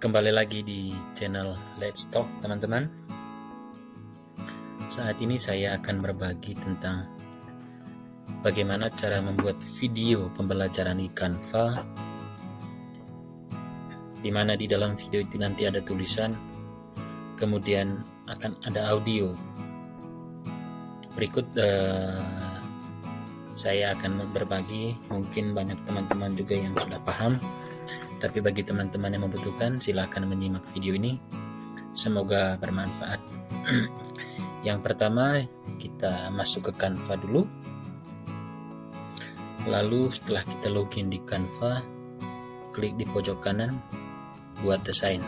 Kembali lagi di channel Let's Talk, teman-teman. Saat ini saya akan berbagi tentang bagaimana cara membuat video pembelajaran di Canva, di mana di dalam video itu nanti ada tulisan, kemudian akan ada audio. Berikut saya akan berbagi, mungkin banyak teman-teman juga yang sudah paham, tapi bagi teman-teman yang membutuhkan, silakan menyimak video ini. Semoga bermanfaat. Yang pertama, kita masuk ke Canva dulu. Lalu setelah kita login di Canva, klik di pojok kanan, buat desain.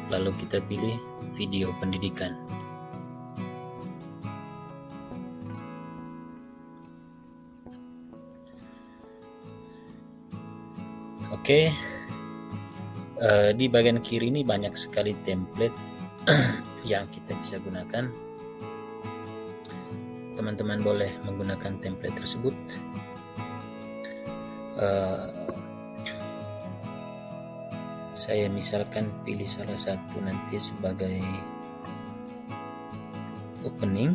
Lalu kita pilih video pendidikan. Oke, di bagian kiri ini banyak sekali template yang kita bisa gunakan. Teman-teman boleh menggunakan template tersebut. Saya misalkan pilih salah satu nanti sebagai opening.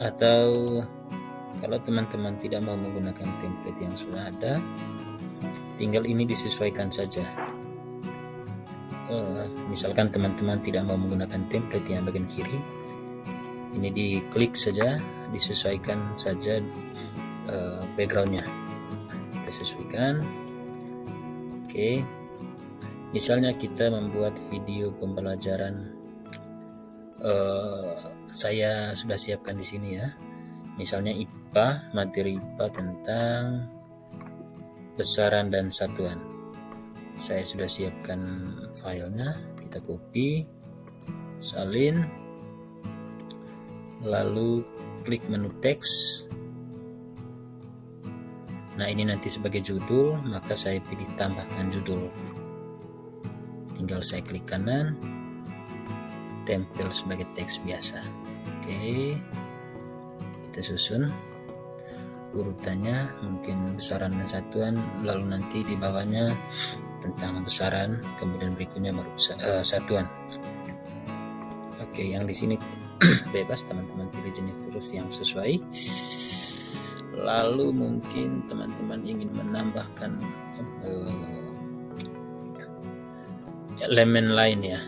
Atau kalau teman-teman tidak mau menggunakan template yang sudah ada, tinggal ini disesuaikan saja. Misalkan teman-teman tidak mau menggunakan template yang bagian kiri, ini diklik saja, disesuaikan saja backgroundnya, kita sesuaikan. Oke, misalnya kita membuat video pembelajaran, saya sudah siapkan di sini ya. Misalnya IPA, materi IPA tentang besaran dan satuan. Saya sudah siapkan filenya, kita copy, salin, lalu klik menu teks. Nah, ini nanti sebagai judul, maka saya pilih tambahkan judul. Tinggal saya klik kanan, tempel sebagai teks biasa. Oke, kita susun urutannya, mungkin besaran dan satuan, lalu nanti di bawahnya tentang besaran, kemudian berikutnya baru satuan. Oke, yang di sini bebas, teman-teman pilih jenis huruf yang sesuai. Lalu mungkin teman-teman ingin menambahkan elemen lain ya,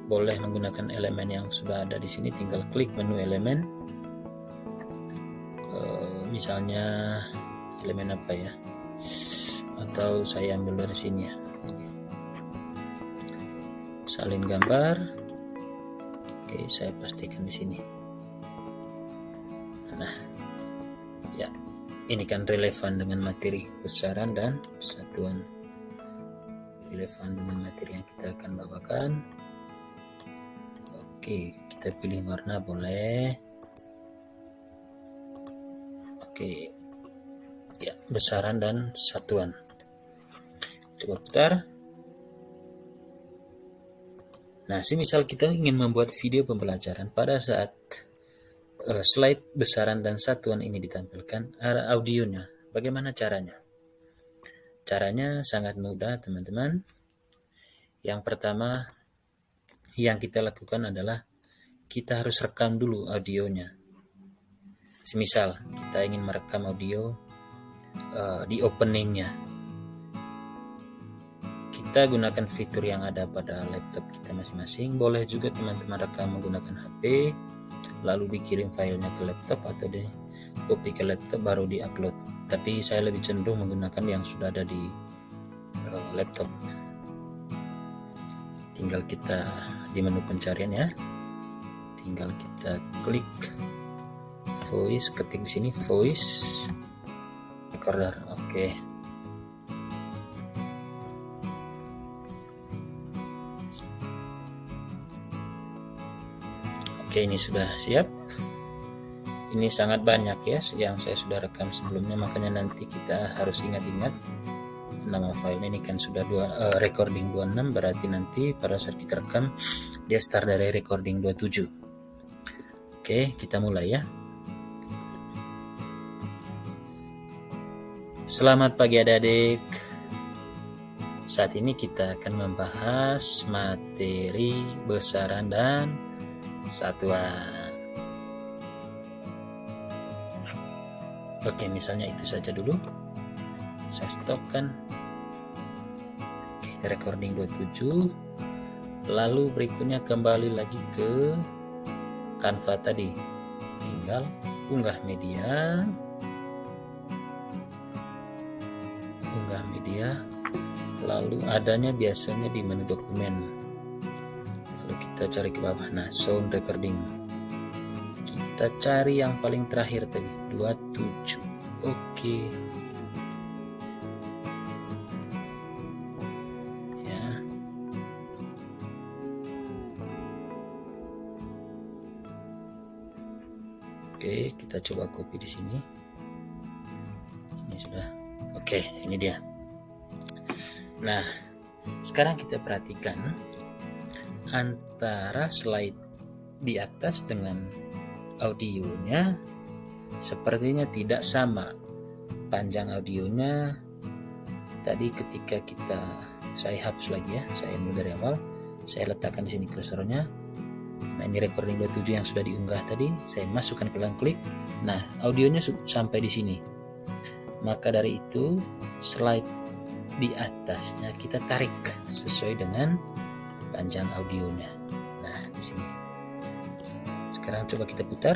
boleh menggunakan elemen yang sudah ada di sini. Tinggal klik menu elemen. Misalnya elemen apa ya? Atau saya ambil dari sini ya. Salin gambar. Oke, saya pastikan di sini. Nah, ya, ini kan relevan dengan materi besaran dan satuan. Relevan dengan materi yang kita akan bawakan. Oke, kita pilih warna boleh. Oke, ya, besaran dan satuan. Coba putar. Nah, misal kita ingin membuat video pembelajaran, pada saat slide besaran dan satuan ini ditampilkan, ada audionya. Bagaimana caranya? Caranya sangat mudah, teman-teman. Yang pertama yang kita lakukan adalah kita harus rekam dulu audionya. Semisal kita ingin merekam audio di openingnya, kita gunakan fitur yang ada pada laptop kita masing-masing. Boleh juga teman-teman rekam menggunakan HP, lalu dikirim filenya ke laptop atau di copy ke laptop baru di-upload. Tapi saya lebih cenderung menggunakan yang sudah ada di laptop. Tinggal kita di menu pencarian ya, tinggal kita klik voice, ketik di sini voice recorder. Oke. Oke, ini sudah siap. Ini sangat banyak ya yang saya sudah rekam sebelumnya, makanya nanti kita harus ingat-ingat nama filenya. Ini kan sudah recording 26, berarti nanti pada saat kita rekam dia start dari recording 27. Oke, kita mulai ya. Selamat pagi adik-adik. Saat ini kita akan membahas materi besaran dan satuan. Oke, misalnya itu saja dulu. Saya stopkan. Oke, recording 27. Lalu berikutnya kembali lagi ke Canva tadi. Tinggal unggah media. Lalu adanya biasanya di menu dokumen, lalu kita cari ke bawah. Nah, sound recording kita cari yang paling terakhir tadi 27. Oke ya, oke, kita coba copy di sini. Ini sudah oke, ini dia. Nah, sekarang kita perhatikan antara slide di atas dengan audionya sepertinya tidak sama. Panjang audionya tadi ketika saya hapus lagi ya, saya mulai dari awal, saya letakkan di sini kursornya. Nah, ini recording 27 yang sudah diunggah tadi, saya masukkan ke dalam klik. Nah, audionya sampai di sini. Maka dari itu slide di atasnya kita tarik sesuai dengan panjang audionya. Nah, di sini. Sekarang coba kita putar.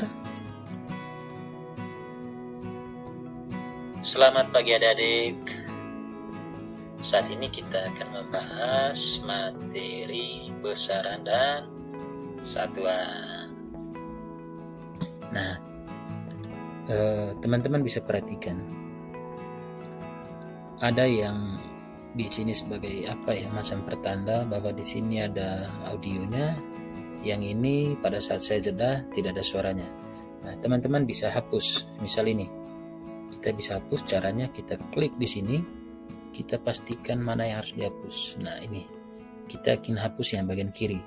Selamat pagi adik-adik. Saat ini kita akan membahas materi besaran dan satuan. Nah, teman-teman bisa perhatikan ada yang di sini sebagai macam pertanda bahwa di sini ada audionya, yang ini pada saat saya jeda tidak ada suaranya. Nah, teman-teman bisa hapus. Misal ini kita bisa hapus, caranya kita klik di sini, kita pastikan mana yang harus dihapus. Nah, ini kita akan hapus yang bagian kiri,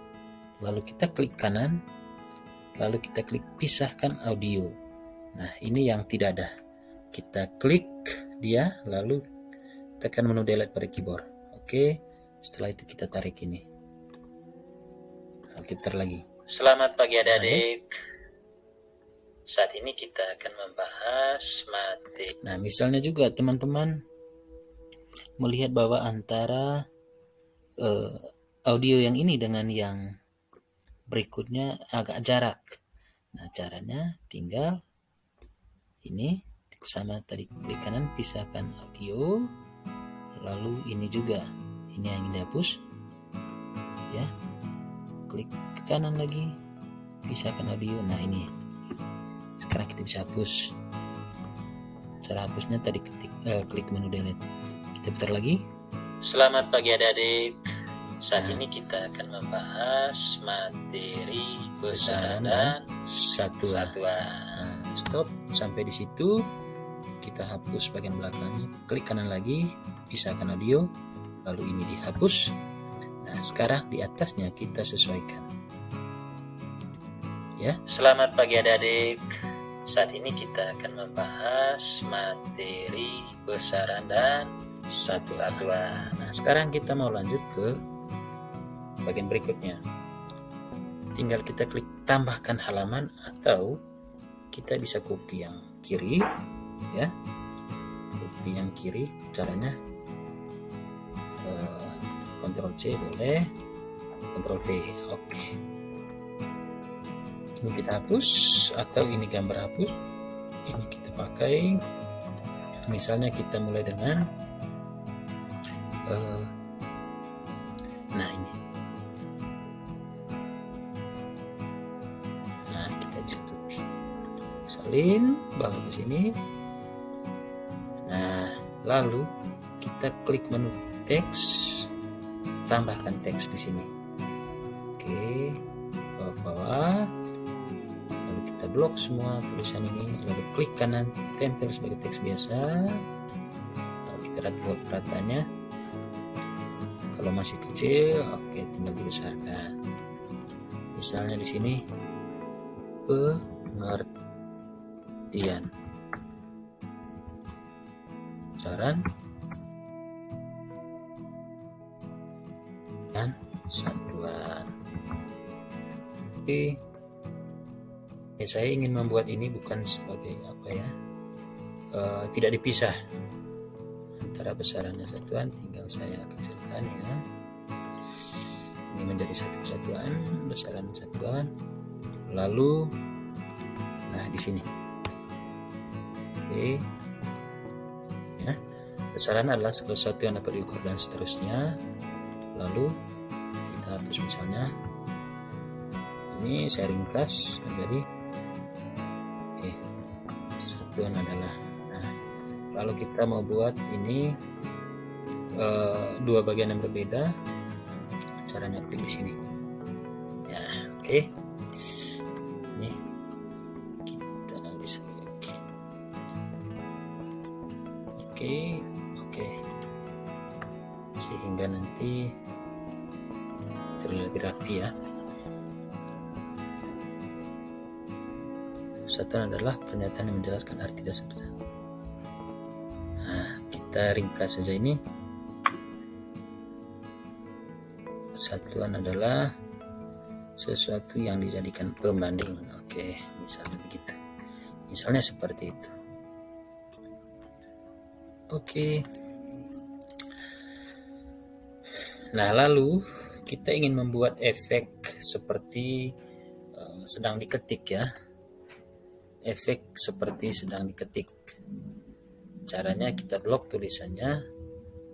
lalu kita klik kanan, lalu kita klik pisahkan audio. Nah, ini yang tidak ada, kita klik dia lalu tekan menu delete pada keyboard. Oke, setelah itu kita tarik ini. Kita putar lagi. Selamat pagi adik-adik. Saat ini kita akan membahas materi. Nah, misalnya juga teman-teman melihat bahwa antara audio yang ini dengan yang berikutnya agak jarak. Nah, caranya tinggal ini sama tadi, klik kanan pisahkan audio. Lalu ini juga, ini yang ingin dihapus ya, klik ke kanan lagi, pisahkan audio. Nah, ini sekarang kita bisa hapus. Cara hapusnya tadi klik menu delete. Kita putar lagi. Selamat pagi adik-adik. Saat ini kita akan membahas materi besaran dan satuan. Nah, stop sampai di situ. Kita hapus bagian belakangnya, klik kanan lagi, pisahkan audio, lalu ini dihapus. Nah, sekarang di atasnya kita sesuaikan. Ya, selamat pagi adik-adik. Saat ini kita akan membahas materi besaran dan satuan. Nah, sekarang kita mau lanjut ke bagian berikutnya. Tinggal kita klik tambahkan halaman, atau kita bisa copy yang kiri ya, copy yang kiri. Caranya Ctrl C boleh, Ctrl V. Oke, ini kita hapus, atau ini gambar hapus, ini kita pakai. Misalnya kita mulai dengan nah ini, nah kita bisa copy, salin bawa ke sini. Nah, lalu kita klik menu teks, tambahkan teks di sini. Oke, bawah-bawah, lalu kita blok semua tulisan ini, lalu klik kanan, tempel sebagai teks biasa. Lalu kita buat ratanya. Kalau masih kecil, oke, tinggal dibesarkan. Misalnya di sini pengertian. besaran dan satuan. Oke. Saya ingin membuat ini bukan sebagai apa ya, tidak dipisah antara besaran dan satuan, tinggal saya kecilkan ya. Ini menjadi satu kesatuan, besaran satuan. Lalu, nah di sini, oke, ya, besaran adalah segala sesuatu yang dapat diukur dan seterusnya. Lalu kita hapus misalnya, ini saya ringkas menjadi satuan adalah. Nah, lalu kita mau buat ini dua bagian yang berbeda. Caranya klik di sini. Ya, oke. Ini kita bisa oke. Sehingga nanti terlihat lebih rapi ya. Satuan adalah pernyataan yang menjelaskan arti dan sebagainya. Nah, kita ringkas saja ini. Satuan adalah sesuatu yang dijadikan pembanding. Oke, misalnya begitu. Misalnya seperti itu. Oke. Nah, lalu kita ingin membuat efek seperti sedang diketik ya. Efek seperti sedang diketik. Caranya kita blok tulisannya,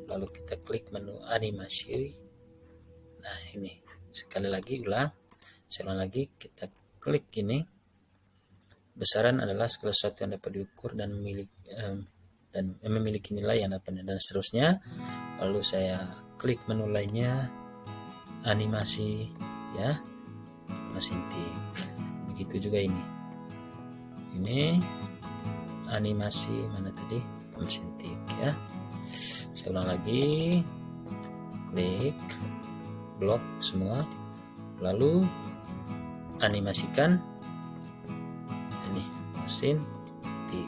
lalu kita klik menu animasi. Nah, ini sekali lagi saya ulang lagi, kita klik ini. Besaran adalah segala sesuatu yang dapat diukur dan memiliki nilai yang dapat dan seterusnya. Lalu saya klik menu lainnya, animasi ya, mesin tik. Begitu juga ini. Ini animasi mana tadi, mesin tik ya. Saya ulang lagi, klik, blok semua, lalu animasikan ini mesin tik.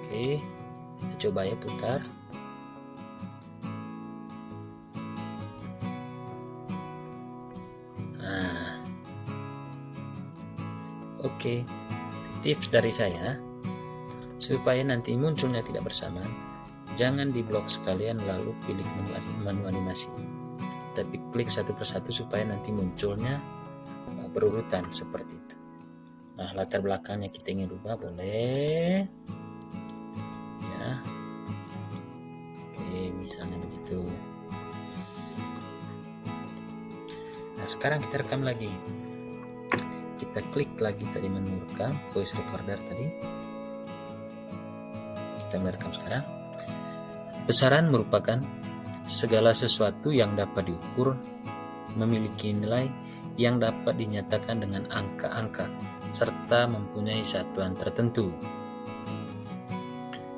Oke, kita coba ya, putar. Oke, tips dari saya supaya nanti munculnya tidak bersamaan, jangan diblok sekalian lalu pilih menu animasi, tapi klik satu persatu supaya nanti munculnya berurutan seperti itu. Nah, latar belakangnya kita ingin rubah, boleh ya. Oke, misalnya begitu. Nah, sekarang kita rekam lagi. Kita klik lagi tadi menu rekam, voice recorder tadi. Kita merekam sekarang. Besaran merupakan segala sesuatu yang dapat diukur, memiliki nilai yang dapat dinyatakan dengan angka-angka, serta mempunyai satuan tertentu.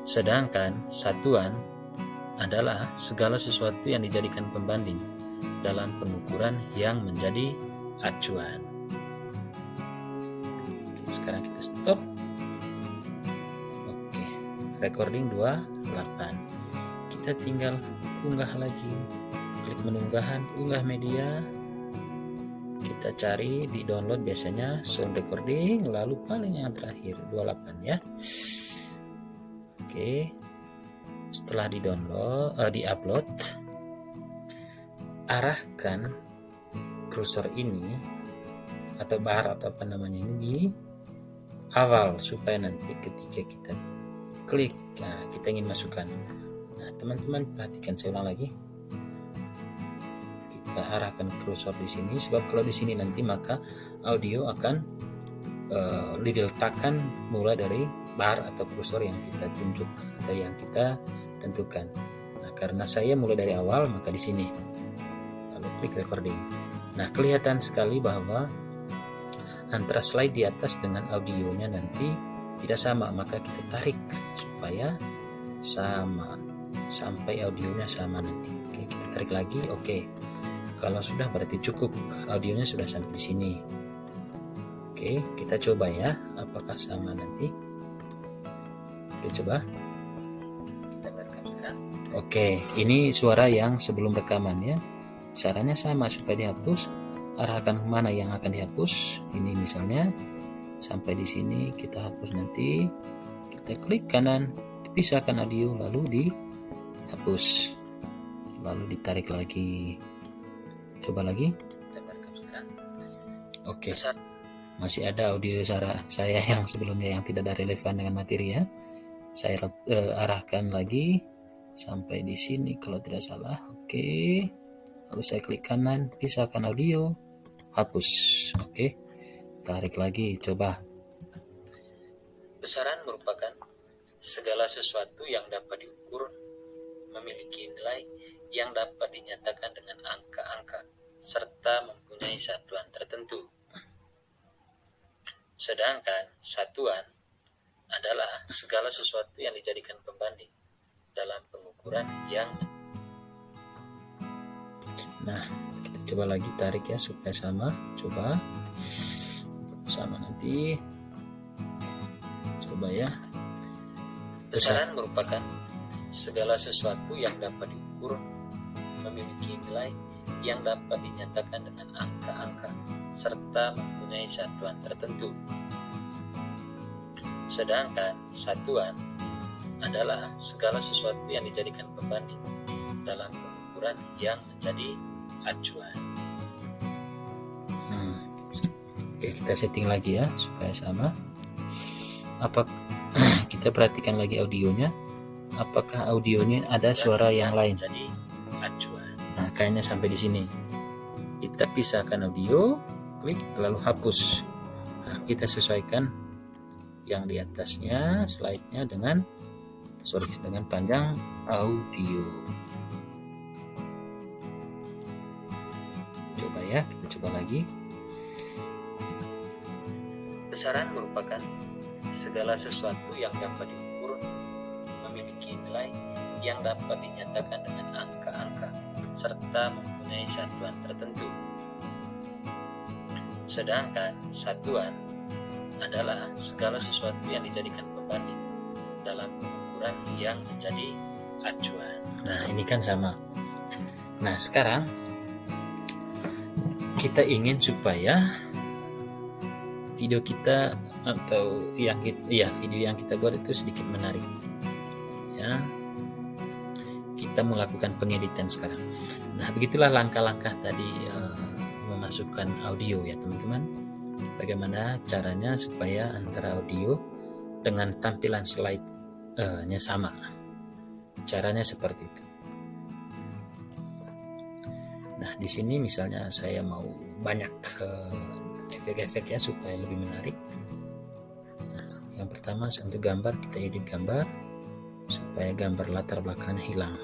Sedangkan satuan adalah segala sesuatu yang dijadikan pembanding dalam pengukuran yang menjadi acuan. Sekarang kita stop. Oke, recording 28. Kita tinggal unggah lagi. Klik menu unggahan, unggah media. Kita cari di download biasanya sound recording, lalu paling yang terakhir 28 ya. Oke. Setelah di download, di upload, arahkan cursor ini atau bar atau apa namanya ini di awal supaya nanti ketika kita klik, nah, kita ingin masukkan. Nah, teman-teman perhatikan, saya ulang lagi. Kita arahkan cursor di sini, sebab kalau di sini nanti maka audio akan diletakkan mulai dari bar atau cursor yang kita tunjuk atau yang kita tentukan. Nah, karena saya mulai dari awal, maka di sini. Lalu klik recording. Nah, kelihatan sekali bahwa antara slide di atas dengan audionya nanti tidak sama, maka kita tarik supaya sama sampai audionya sama nanti. Oke, kita tarik lagi. Oke, kalau sudah berarti cukup, audionya sudah sampai di sini. Oke, kita coba ya apakah sama nanti. Oke, coba. Oke, ini suara yang sebelum rekaman ya. Caranya sama supaya dihapus. Arahkan kemana yang akan dihapus. Ini misalnya sampai di sini kita hapus nanti. Kita klik kanan, pisahkan audio lalu dihapus. Lalu ditarik lagi. Coba lagi. Oke. Masih ada audio suara saya yang sebelumnya yang tidak ada relevan dengan materi ya. Saya arahkan lagi sampai di sini kalau tidak salah. Oke. Lalu saya klik kanan, pisahkan audio, hapus. Oke. Tarik lagi, coba. Besaran merupakan segala sesuatu yang dapat diukur, memiliki nilai yang dapat dinyatakan dengan angka-angka serta mempunyai satuan tertentu. Sedangkan satuan adalah segala sesuatu yang dijadikan pembanding dalam pengukuran yang. Nah, kita coba lagi tarik ya supaya sama. Coba sama nanti. Coba ya. Besaran merupakan segala sesuatu yang dapat diukur, memiliki nilai yang dapat dinyatakan dengan angka-angka serta mempunyai satuan tertentu. Sedangkan satuan adalah segala sesuatu yang dijadikan pembanding dalam pengukuran yang menjadi acuan. Oke, kita setting lagi ya supaya sama. Kita perhatikan lagi audionya. Apakah audionya ada suara yang lain? Nah, kayaknya sampai di sini. Kita pisahkan audio, klik lalu hapus. Nah, kita sesuaikan yang di atasnya, slide-nya dengan panjang audio. Coba ya, kita coba lagi. Besaran merupakan segala sesuatu yang dapat diukur, memiliki nilai yang dapat dinyatakan dengan angka-angka serta mempunyai satuan tertentu. Sedangkan satuan adalah segala sesuatu yang dijadikan pembanding dalam pengukuran yang menjadi acuan. Nah, ini kan sama. Nah, sekarang kita ingin supaya video kita atau video yang kita buat itu sedikit menarik. Ya. Kita melakukan pengeditan sekarang. Nah, begitulah langkah-langkah tadi memasukkan audio ya, teman-teman. Bagaimana caranya supaya antara audio dengan tampilan slide-nya sama. Caranya seperti itu. Nah, di sini misalnya saya mau banyak efek-efek ya supaya lebih menarik. Nah, yang pertama untuk gambar, kita edit gambar supaya gambar latar belakang hilang.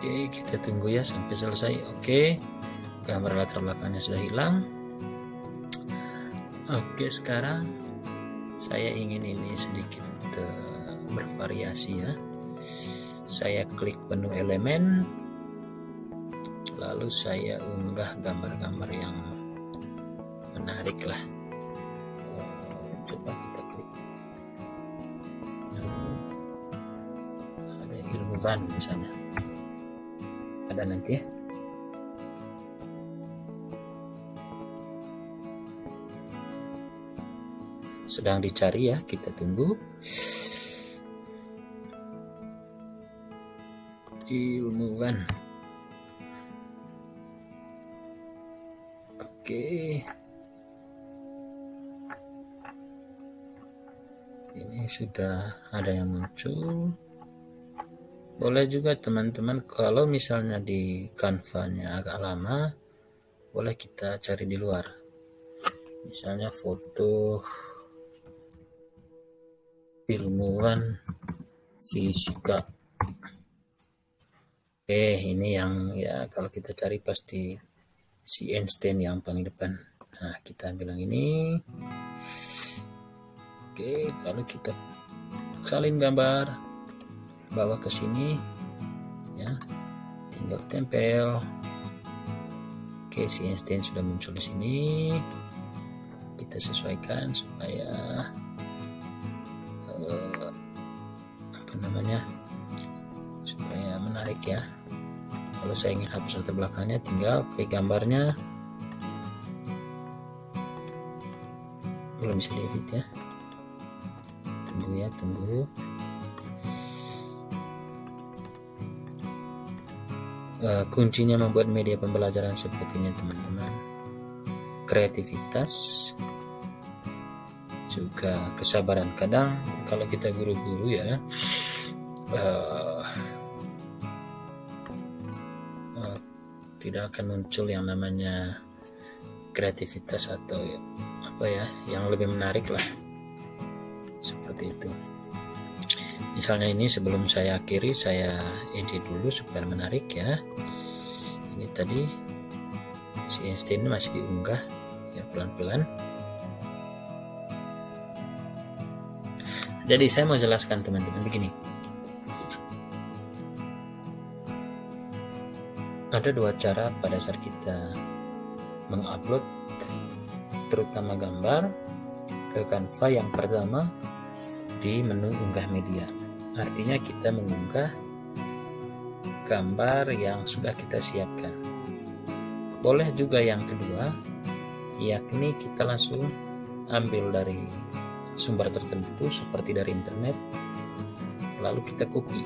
Oke, kita tunggu ya sampai selesai. Oke, gambar latar belakangnya sudah hilang. Oke, sekarang saya ingin ini sedikit bervariasi ya. Saya klik menu elemen, lalu saya unggah gambar-gambar yang menarik lah. Coba kita klik. Ada ilmuwan misalnya. Ada nanti ya. Sedang dicari ya, kita tunggu. Ilmuwan. Oke. Ini sudah ada yang muncul. Boleh juga teman-teman kalau misalnya di Canva-nya agak lama, boleh kita cari di luar. Misalnya foto ilmuwan fisika. ini yang ya kalau kita cari pasti si Einstein yang paling depan. Nah, kita ambil yang ini. Oke, lalu kita salin gambar, bawa ke sini, ya, tinggal tempel. Oke, si Einstein sudah muncul di sini. Kita sesuaikan supaya supaya menarik ya. Kalau saya ingin hapus latar belakangnya, tinggal klik gambarnya. Belum bisa diedit ya. Tunggu ya, tunggu. Kuncinya membuat media pembelajaran seperti ini teman-teman, kreativitas, juga kesabaran. Kadang kalau kita buru-buru ya, tidak akan muncul yang namanya kreativitas atau apa ya, yang lebih menarik lah, seperti itu. Misalnya ini sebelum saya akhiri, saya edit dulu supaya menarik ya. Ini tadi si Einstein masih diunggah ya, pelan-pelan. Jadi saya mau jelaskan teman-teman begini. Ada dua cara pada saat kita mengupload terutama gambar ke Canva. Yang pertama di menu unggah media, artinya kita mengunggah gambar yang sudah kita siapkan. Boleh juga yang kedua, yakni kita langsung ambil dari sumber tertentu seperti dari internet, lalu kita copy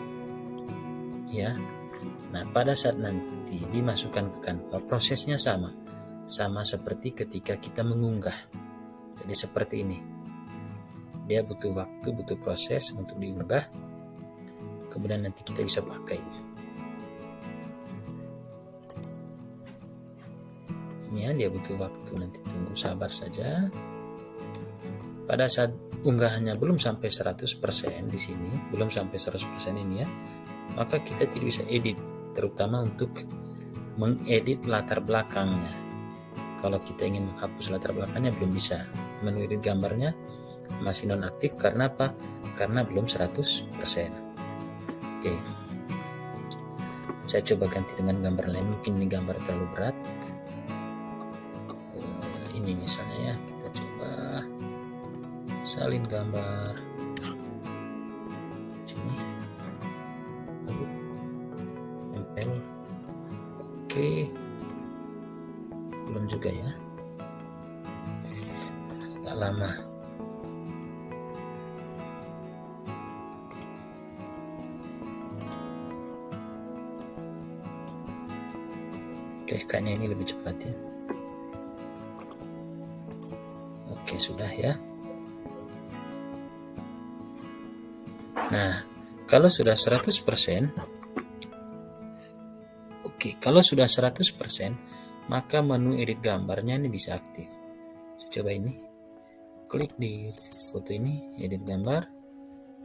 ya. Nah, pada saat nanti dimasukkan ke Canva, prosesnya sama seperti ketika kita mengunggah. Jadi seperti ini, dia butuh waktu, butuh proses untuk diunggah, kemudian nanti kita bisa pakai. Ini ya, dia butuh waktu, nanti tunggu, sabar saja. Pada saat unggahannya belum sampai 100% di sini, belum sampai 100% ini ya, maka kita tidak bisa edit, terutama untuk mengedit latar belakangnya. Kalau kita ingin menghapus latar belakangnya belum bisa. Menu edit gambarnya masih nonaktif. Karena apa? Karena belum 100%. Oke. Saya coba ganti dengan gambar lain. Mungkin ini gambar terlalu berat. Ini misalnya ya, kita coba salin gambar. Sini. Lalu tempel. Oke. Belum juga ya, agak lama. Oke, kayaknya ini lebih cepat ya. Oke, sudah ya. Nah, kalau sudah 100%, kalau sudah 100%, maka menu edit gambarnya ini bisa aktif. Saya coba ini, klik di foto ini, edit gambar,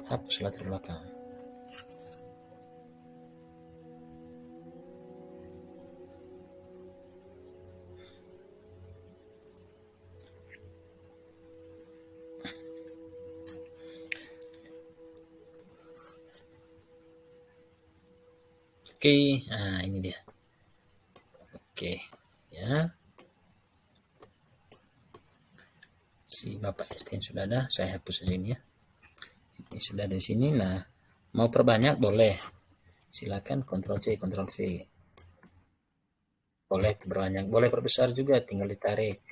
hapus latar belakang. Oke, nah ini dia. Oke ya, si Bapak Einstein sudah ada. Saya hapus di sini ya. Ini sudah di sini. Nah, mau perbanyak boleh, silakan Ctrl C, Ctrl V. Boleh perbanyak, boleh perbesar juga, tinggal ditarik.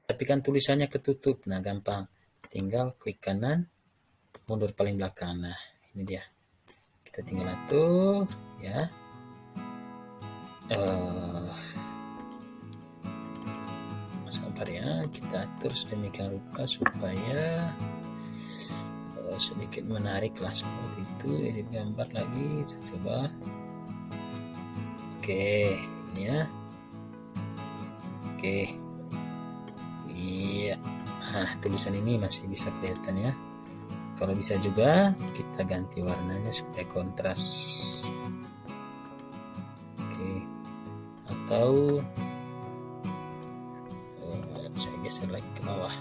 Tapi kan tulisannya ketutup. Nah, gampang, tinggal klik kanan, mundur paling belakang. Nah, ini dia. Kita tinggal atur ya. Sabar ya, kita atur sedemikian rupa supaya sedikit menarik lah, seperti itu. Edit gambar lagi, saya coba. Oke, ini ya. Oke, iya. Nah, tulisan ini masih bisa kelihatan ya. Kalau bisa juga kita ganti warnanya supaya kontras. atau saya geser lagi ke bawah.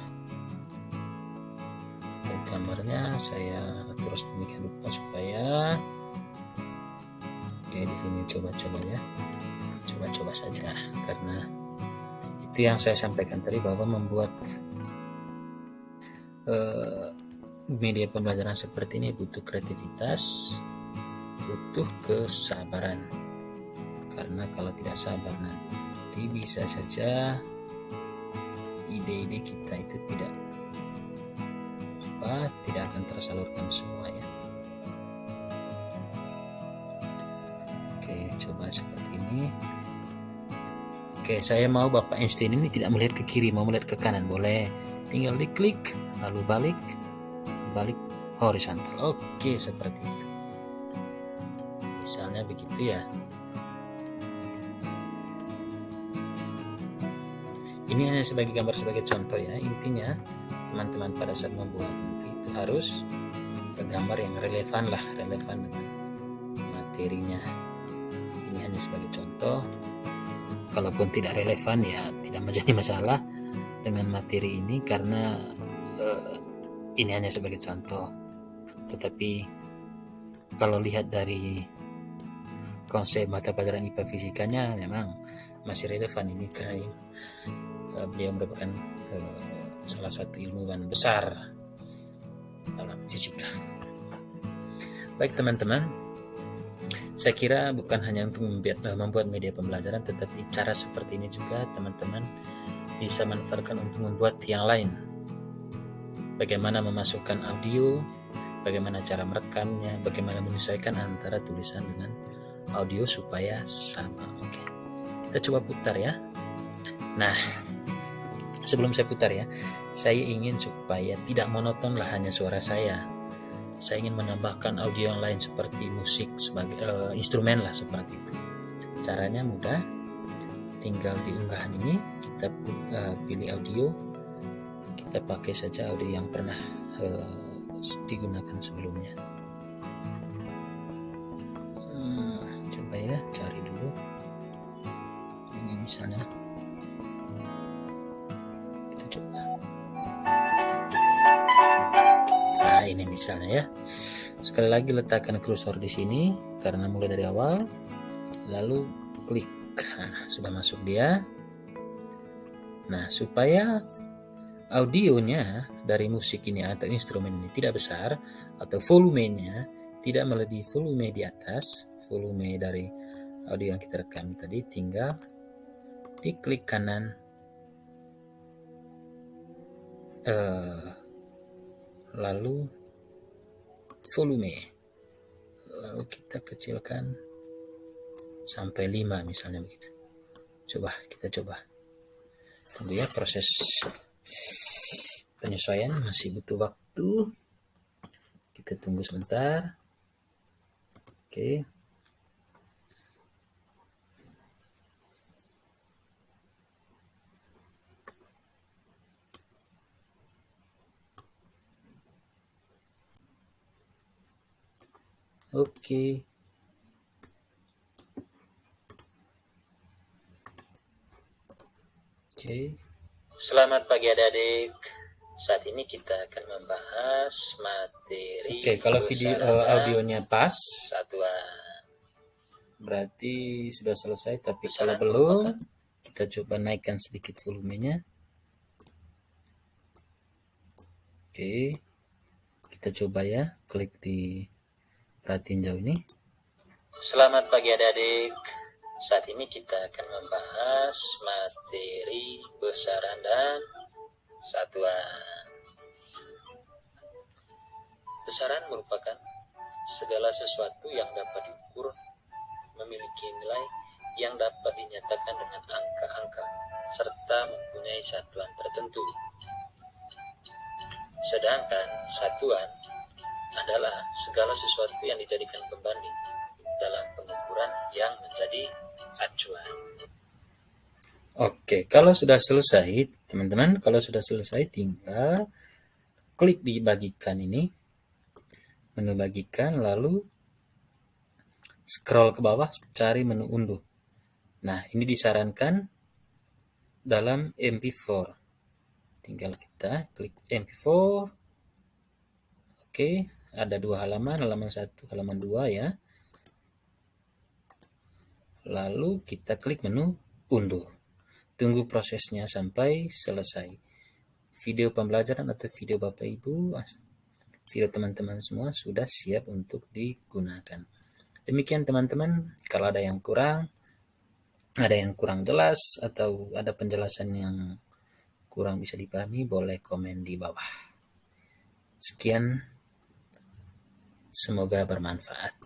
Untuk gambarnya saya terus demikian rupa supaya di sini coba-coba ya, coba-coba saja, karena itu yang saya sampaikan tadi bahwa membuat media pembelajaran seperti ini butuh kreativitas, butuh kesabaran, karena kalau tidak sabar nanti bisa saja ide-ide kita itu tidak akan tersalurkan semuanya. Oke, coba seperti ini. Oke, saya mau Bapak Einstein ini tidak melihat ke kiri, mau melihat ke kanan. Boleh, tinggal diklik lalu balik horizontal. Oke, seperti itu. Misalnya begitu ya. Ini hanya sebagai gambar, sebagai contoh ya. Intinya teman-teman pada saat membuat itu harus gambar yang relevan dengan materinya. Ini hanya sebagai contoh. Kalaupun tidak relevan ya tidak menjadi masalah dengan materi ini, karena ini hanya sebagai contoh. Tetapi kalau lihat dari konsep mata pelajaran IPA fisikanya memang masih relevan ini, karena beliau merupakan salah satu ilmuwan besar dalam fisika. Baik teman-teman, saya kira bukan hanya untuk membuat media pembelajaran, tetapi cara seperti ini juga teman-teman bisa manfaatkan untuk membuat yang lain. Bagaimana memasukkan audio, bagaimana cara merekamnya, bagaimana menyesuaikan antara tulisan dengan audio supaya sama. Oke, kita coba putar ya. Nah, sebelum saya putar ya, saya ingin supaya tidak monoton hanya suara saya. Saya ingin menambahkan audio yang lain seperti musik sebagai instrumen seperti itu. Caranya mudah, tinggal di unggahan ini kita pilih audio, kita pakai saja audio yang pernah digunakan sebelumnya. Coba ya, cari dulu. Ini misalnya. Ini misalnya ya. Sekali lagi letakkan kursor di sini karena mulai dari awal, lalu klik. Nah, sudah masuk dia. Nah, supaya audionya dari musik ini atau instrumen ini tidak besar atau volumenya tidak melebihi volume di atas, volume dari audio yang kita rekam tadi, tinggal diklik kanan lalu volume, lalu kita kecilkan sampai 5 misalnya begitu. Kita coba tunggu ya, proses penyesuaian masih butuh waktu, kita tunggu sebentar. Oke. Oke. Selamat pagi adik-adik. Saat ini kita akan membahas materi. Oke, kalau video audionya pas, satuan berarti sudah selesai. Tapi kalau belum, kita coba naikkan sedikit volumenya. Oke, kita coba ya, klik di perhatiin jauh ini. Selamat pagi adik-adik. Saat ini kita akan membahas materi besaran dan satuan. Besaran merupakan segala sesuatu yang dapat diukur, memiliki nilai yang dapat dinyatakan dengan angka-angka, serta mempunyai satuan tertentu. Sedangkan satuan adalah segala sesuatu yang dijadikan pembanding dalam pengukuran yang menjadi acuan. Oke, kalau sudah selesai, teman-teman, tinggal klik di bagikan ini, menu bagikan, lalu scroll ke bawah, cari menu unduh. Nah, ini disarankan dalam MP4. Tinggal kita klik MP4. Oke, ada 2 halaman, halaman 1, halaman 2 ya. Lalu kita klik menu unduh. Tunggu prosesnya sampai selesai. Video pembelajaran atau video Bapak Ibu, video teman-teman semua sudah siap untuk digunakan. Demikian teman-teman, kalau ada yang kurang jelas atau ada penjelasan yang kurang bisa dipahami, boleh komen di bawah. Sekian, semoga bermanfaat.